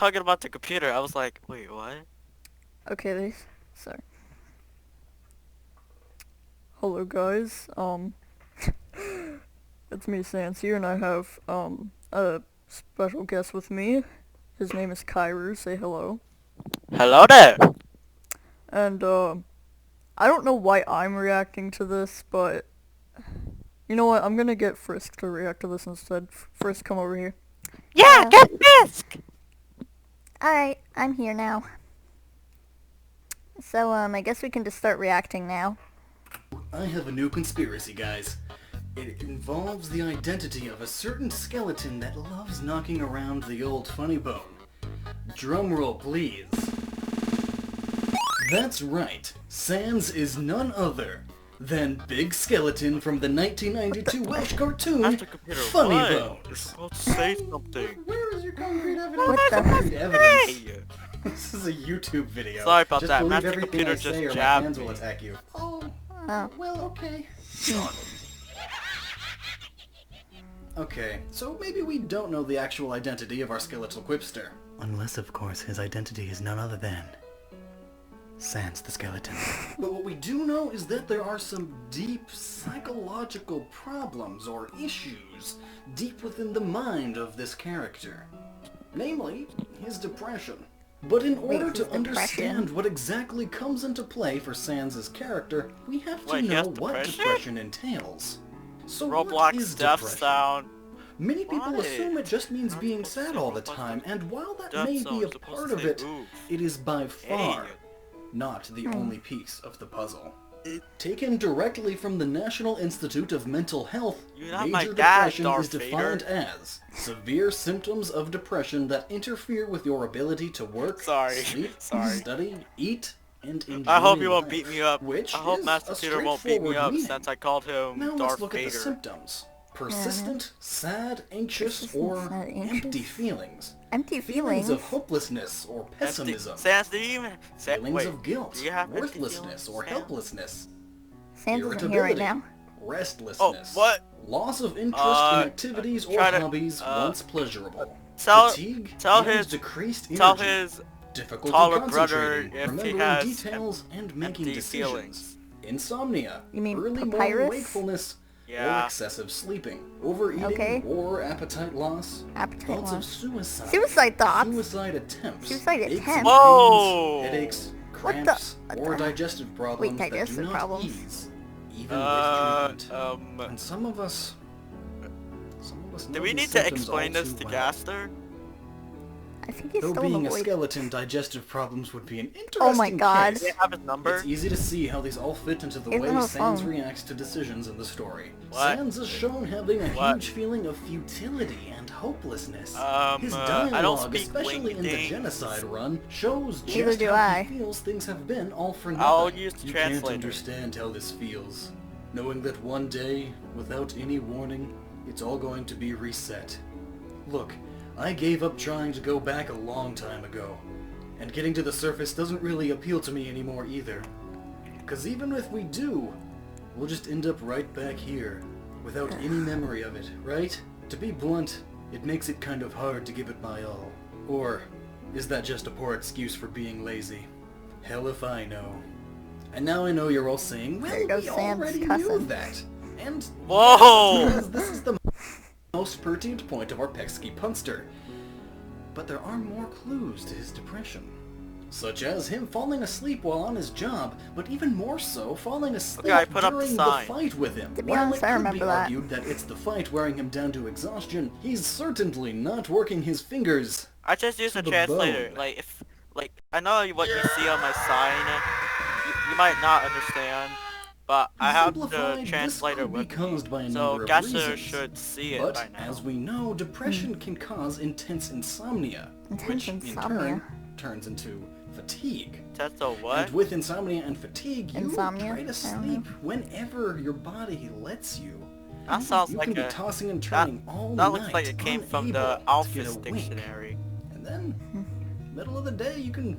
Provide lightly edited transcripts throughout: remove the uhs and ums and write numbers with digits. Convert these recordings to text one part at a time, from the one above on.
talking about the computer. I was like, wait, what? Okay, so hello guys. It's me, Sans here, and I have a special guest with me. His name is Kairu. Say hello. Hello there. And I don't know why I'm reacting to this, but you know what? I'm gonna get Frisk to react to this instead. Frisk, come over here. Yeah, Hello. get Fisk. Alright, I'm here now. So, I guess we can just start reacting now. I have a new conspiracy, guys. It involves the identity of a certain skeleton that loves knocking around the old funny bone. Drumroll, please. That's right. Sans is none other than Big Skeleton from the 1992 Welsh cartoon After computer, Funny what? You're Bones. supposed to say something. Where is your concrete evidence? What the- Concrete evidence? Hey! This is a YouTube video. Sorry about just that. believe Master everything Computer I say just or my jabbed hands will me. attack you. Oh, Oh. well, okay. Okay, so maybe we don't know the actual identity of our skeletal quipster. Unless, of course, his identity is none other than Sans the Skeleton. But what we do know is that there are some deep psychological problems or issues deep within the mind of this character. Namely, his depression. But in order his to understand depression? what exactly comes into play for Sans' character, we have to Wait, he know has what depression? depression entails. So what Roblox is death depression? sound. Many people Why? assume it just means I'm being supposed to sad say all the robust time, and while that death may zone, be you're a supposed part to of say it, oof. it is by far Hey. not the only piece of the puzzle. Taken directly from the National Institute of Mental Health, You're not my major dad, depression Darth is defined Vader. as severe symptoms of depression that interfere with your ability to work, Sorry. sleep, Sorry. study, eat, and enjoy I hope you won't life, beat me up. which I hope is Master a Computer won't beat me straightforward up meaning. since I called him Now let's Darth look at the Vader. symptoms. Persistent, sad, anxious, Persistent, or sad, anxious? empty feelings. Empty Feelings feelings? of hopelessness or pessimism. Sans, do you even... Feelings wait, of guilt, do you have empty worthlessness, feelings, or Sans? helplessness. Sans isn't here right now. Restlessness. Oh, what? Loss of interest in activities or try to- hobbies once pleasurable. Tell- Fatigue tell and his- decreased energy. Tell his difficulty taller brother concentrating, if he remembering has details, and making empty decisions. feelings. Insomnia, You mean early morning papyrus? wakefulness, or Yeah. excessive sleeping, overeating, Okay. or appetite loss, Appetite thoughts of loss. suicide, Suicide thoughts? suicide attempts, Suicide aches and attempts? Whoa! pains, headaches, What the- cramps, or digestive problems that digestive do not problems. ease, even with treatment. Um... And some of us know Do we these need to symptoms explain all this too to well. Gaster? I think he's Though still in being the a void. skeleton, digestive problems would be an interesting Oh my God. Do case. you have his number? It's easy to see how these all fit into the He doesn't way have a Sans phone. reacts to decisions in the story. What? Sans is shown having a What? huge feeling of futility and hopelessness. His I don't dialogue, speak especially in the wingdings. genocide run, shows Neither just do how I. he feels things have been all for nothing. I'll use the You translator. can't understand how this feels, knowing that one day, without any warning, it's all going to be reset. Look, I gave up trying to go back a long time ago. And getting to the surface doesn't really appeal to me anymore either. Cause even if we do, we'll just end up right back here, without any memory of it, right? To be blunt, it makes it kind of hard to give it my all. Or, is that just a poor excuse for being lazy? Hell if I know. And now I know you're all saying, well, There goes we Sam's already knew cussing. that. And Whoa! because this is the most pertinent point of our pesky punster. But there are more clues to his depression. Such as him falling asleep while on his job, but even more so, falling asleep Okay, I put up the during sign. fight with him. To be While honest, it I could remember be that. argued that it's the fight wearing him down to exhaustion, he's certainly not working his fingers. I just used To a the translator. bone. Like, I know what you see on my sign. You might not understand, but I have the Simplified, translator this could be with caused me, by a so number of Gaster reasons. should see it But, by now. as we know, depression can cause intense insomnia, Intense which insomnia. in turn turns into fatigue. That's a what? And with insomnia and fatigue, you Insomnia? try to I don't sleep whenever your body lets you. That sounds You like can be a... tossing and turning all That night, looks like it came from unable the to get Office a wink. dictionary. And then, middle of the day, you can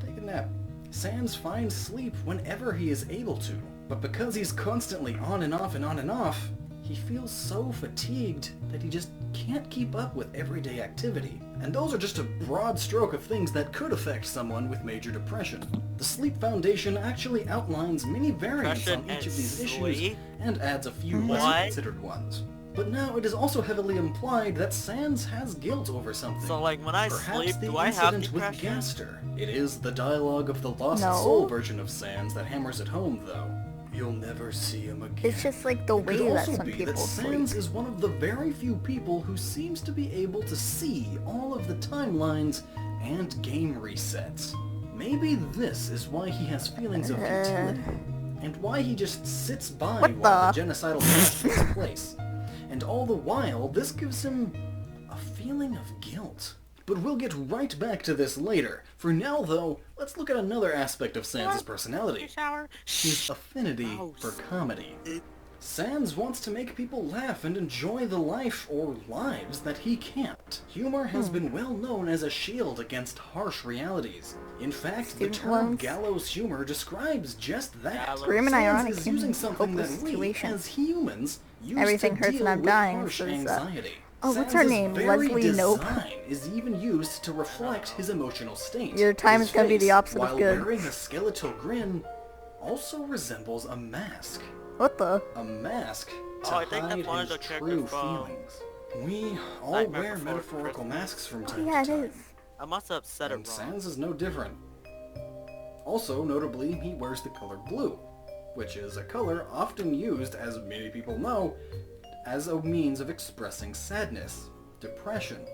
take a nap. Sans finds sleep whenever he is able to, but because he's constantly on and off and on and off, he feels so fatigued that he just can't keep up with everyday activity. And those are just a broad stroke of things that could affect someone with major depression. The Sleep Foundation actually outlines many variants on Depression each of and these issues sleep? and adds a few lesser What? considered ones. But now it is also heavily implied that Sans has guilt over something. So like when I Perhaps sleep, the do I have incident with depression? Gaster. It is the dialogue of the Lost No. Soul version of Sans that hammers it home, though. You'll never see him again. It's just like the It could way that also some be people that sleep. Sans is one of the very few people who seems to be able to see all of the timelines and game resets. Maybe this is why he has feelings of futility, and why he just sits by What while the the? genocidal death takes place. And all the while, this gives him a feeling of guilt. But we'll get right back to this later. For now, though, let's look at another aspect of Sans' personality. Shower. His affinity for comedy. Sans wants to make people laugh and enjoy the life or lives that he can't. Humor has been well known as a shield against harsh realities. In fact, Student the term loans. gallows humor describes just that. Gallows. Grim and Sans ironic is in using something that hopeless we, situation. as humans, use Everything to hurts deal and I'm with dying, harsh so is that- anxiety. Oh, what's her Sans's name? very Leslie Nope. design is even used to reflect his emotional state. Your time His is gonna be the face, opposite of while good. wearing a skeletal grin, also resembles a mask. What the? A mask to Oh, I think hide that's one of his the true characters from feelings. We all Nightmare wear Before metaphorical Christmas. masks from Oh time yeah, to it time. is. I must have said it And wrong. Sans is no different. Also, notably, he wears the color blue, which is a color often used, as many people know, as a means of expressing sadness, depression.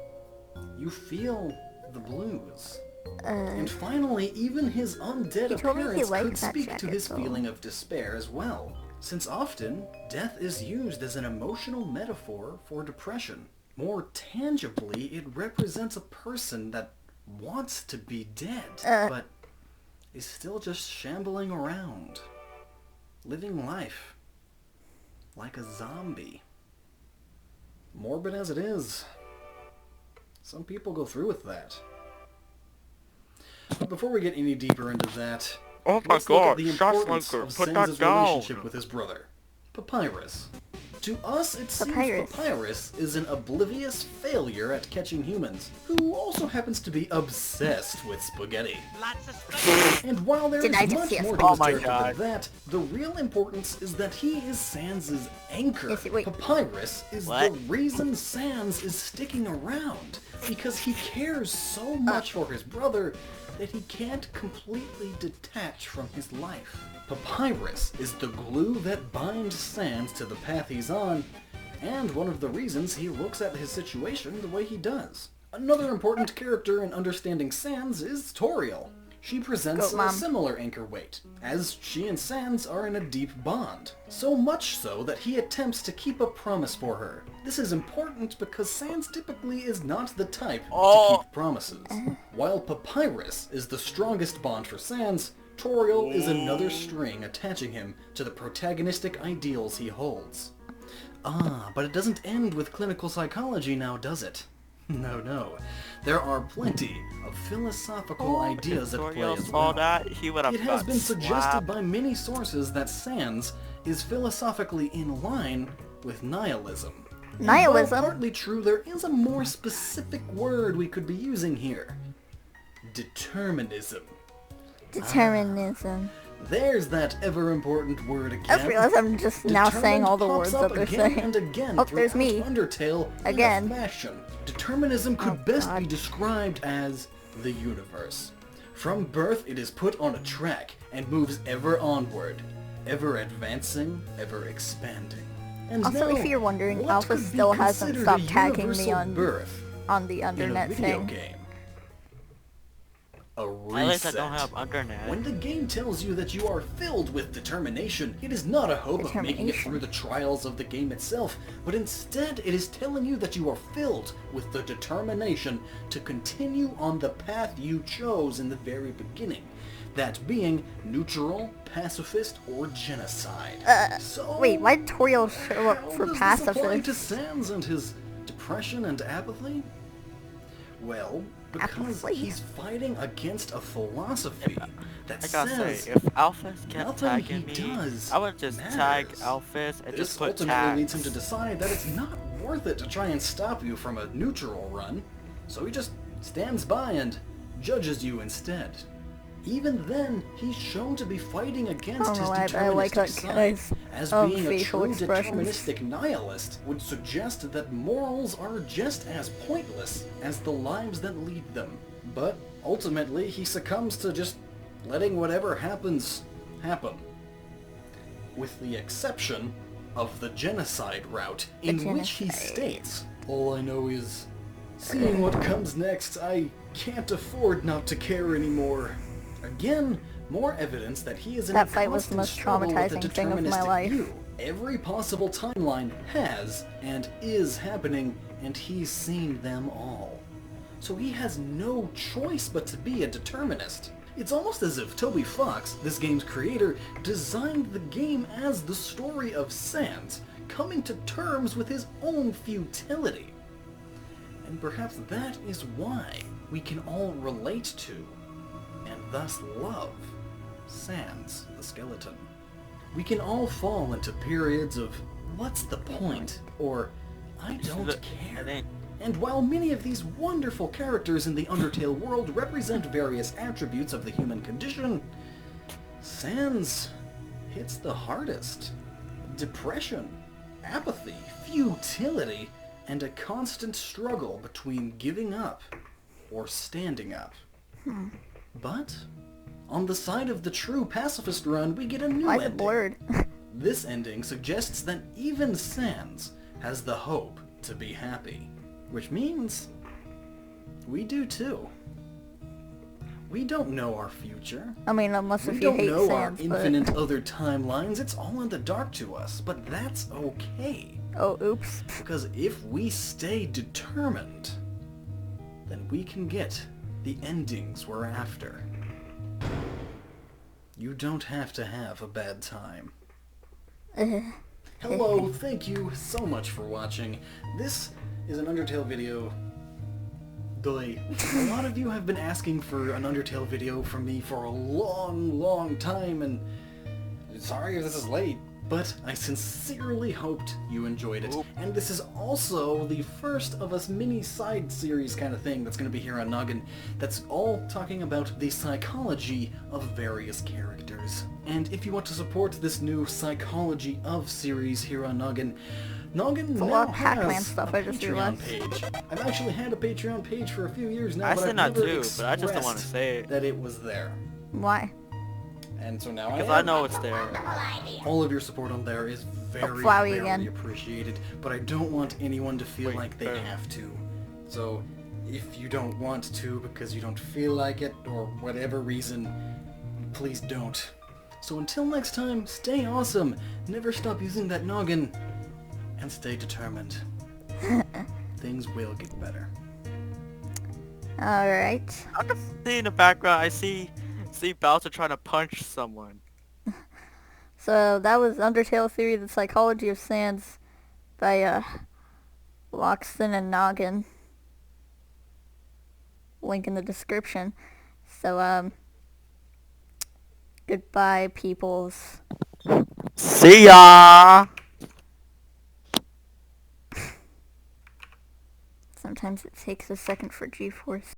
You feel the blues. And finally, even his undead He told me he appearance liked could that speak to jacket, his though. feeling of despair as well, since often, death is used as an emotional metaphor for depression. More tangibly, it represents a person that wants to be dead, but is still just shambling around, living life like a zombie. Morbid as it is, some people go through with that. But before we get any deeper into that, Oh my let's look at god, the Shots importance Linker, of put Sans' that down! relationship with his brother, Papyrus. To us, it seems Papyrus. Papyrus is an oblivious failure at catching humans, who also happens to be obsessed with spaghetti. And while there Did I is just much see a more to Oh his my character God. than that, the real importance is that he is Sans' anchor. Wait. Papyrus is What? the reason Sans is sticking around, because he cares so much for his brother that he can't completely detach from his life. Papyrus is the glue that binds Sans to the path he's on, and one of the reasons he looks at his situation the way he does. Another important character in understanding Sans is Toriel. She presents Goat a Mom. similar anchor weight, as she and Sans are in a deep bond. So much so that he attempts to keep a promise for her. This is important because Sans typically is not the type to keep promises. While Papyrus is the strongest bond for Sans, Toriel is another string attaching him to the protagonistic ideals he holds. Ah, but it doesn't end with clinical psychology now, does it? No. There are plenty of philosophical ideas at play Toriel as saw well. that, he would have It has got been suggested slapped. by many sources that Sans is philosophically in line with nihilism. And Nihilism? while partly true, there is a more specific word we could be using here. Determinism. Determinism. There's that ever-important word again. I just realized I'm just now saying all the Determined words pops that up they're again saying. and again Oh, there's throughout me. Undertale Again. in a fashion. Determinism could Oh, best God. be described as the universe. From birth, it is put on a track and moves ever onward, ever advancing, ever expanding. And Also, now, if you're wondering, what Alpha could be still hasn't considered stopped a tagging me universal on birth the in a internet video thing. game? A At least I reset. don't have internet. When the game tells you that you are filled with determination, it is not a hope of making it Determination. through the trials of the game itself, but instead it is telling you that you are filled with the determination to continue on the path you chose in the very beginning. That being neutral, pacifist, or genocide. So, Wait, why did Toriel show up how for does this apply to pacifist? Sans and his depression and apathy? Well, Because Apathy. he's fighting against a philosophy that I gotta says say, if Alphys kept nothing he tagging me, does I would just tag matters. Alphys and This just put ultimately leads him tags. to decide that it's not worth it to try and stop you from a neutral run, so he just stands by and judges you instead. Even then, he's shown to be fighting against his I like deterministic that side, guy's as being a facial true expressions. deterministic nihilist would suggest that morals are just as pointless as the lives that lead them. But ultimately, he succumbs to just letting whatever happens happen. With the exception of the genocide route, in which he genocide. states, "All I know is, seeing what comes next, I can't afford not to care anymore." Again, more evidence that he is in That a fight was the constant most struggle with a traumatizing thing of my deterministic life. view. Every possible timeline has and is happening, and he's seen them all. So he has no choice but to be a determinist. It's almost as if Toby Fox, this game's creator, designed the game as the story of Sans coming to terms with his own futility. And perhaps that is why we can all relate to, and thus love, Sans the skeleton. We can all fall into periods of, "What's the point?" or "I don't care." And while many of these wonderful characters in the Undertale world represent various attributes of the human condition, Sans hits the hardest. Depression, apathy, futility, and a constant struggle between giving up or standing up. But on the side of the true pacifist run, we get a new Why is it ending. blurred? This ending suggests that even Sans has the hope to be happy. Which means we do too. We don't know our future. I mean, unless We if you don't hate know our Sans, infinite other timelines. It's all in the dark to us, but that's okay. but... Oh, oops. Because if we stay determined, then we can get the endings we're after. You don't have to have a bad time. Hello, thank you so much for watching. This is an Undertale video. A lot of you have been asking for an Undertale video from me for a long time, and sorry if this is late, but I sincerely hoped you enjoyed it. And this is also the first of a mini side series kind of thing that's going to be here on Noggin that's all talking about the psychology of various characters. And if you want to support this new psychology of series here on Noggin a now lot of Pac-Man has stuff, a I just Patreon realized. page. I've actually had a Patreon page for a few years now, I but said I've not never to, but I just don't want to expressed say it. that it was there. Why? And so now Because I I am. know it's there. All of your support on there is very, Flowey very again. appreciated, but I don't want anyone to feel Wait, like they fair. have to. So, if you don't want to because you don't feel like it, or whatever reason, please don't. So until next time, stay awesome, never stop using that noggin, and stay determined. Things will get better. Alright. I can see in the background, I see Bowser trying to punch someone. So that was Undertale Theory, the Psychology of Sans by Loxton and Noggin. Link in the description. So goodbye peoples. See ya! Sometimes it takes a second for G-Force.